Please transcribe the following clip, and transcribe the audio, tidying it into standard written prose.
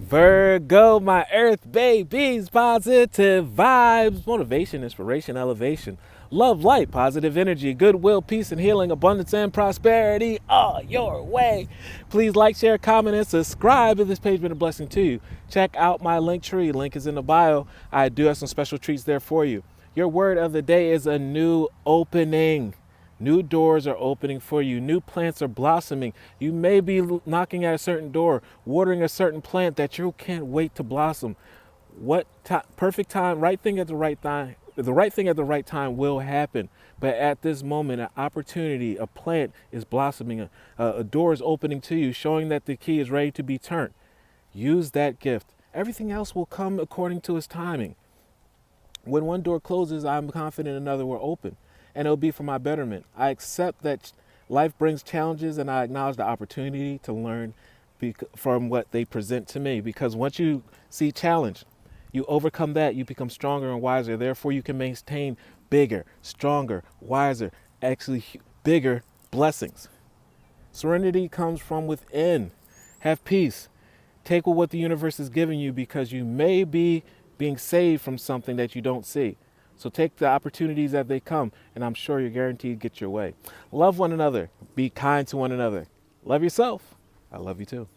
Virgo, my earth babies, positive vibes, motivation, inspiration, elevation, love, light, positive energy, goodwill, peace, and healing, abundance, and prosperity all your way. Please like, share, comment, and subscribe if this page has been a blessing to you. Check out my LinkTree. Link is in the bio. I do have some special treats there for you. Your word of the day is a new opening. New doors are opening for you. New plants are blossoming. You may be knocking at a certain door, watering a certain plant that you can't wait to blossom. Perfect time, right thing at the right time. The right thing at the right time will happen. But at this moment, an opportunity, a plant is blossoming, a door is opening to you, showing that the key is ready to be turned. Use that gift. Everything else will come according to its timing. When one door closes, I'm confident another will open, and it'll be for my betterment. I accept that life brings challenges, and I acknowledge the opportunity to learn from what they present to me. Because once you see challenge, you overcome that, you become stronger and wiser. Therefore, you can maintain bigger, stronger, wiser, actually bigger blessings. Serenity comes from within. Have peace. Take what the universe is giving you, because you may be being saved from something that you don't see. So take the opportunities as they come, and I'm sure you're guaranteed to get your way. Love one another. Be kind to one another. Love yourself. I love you too.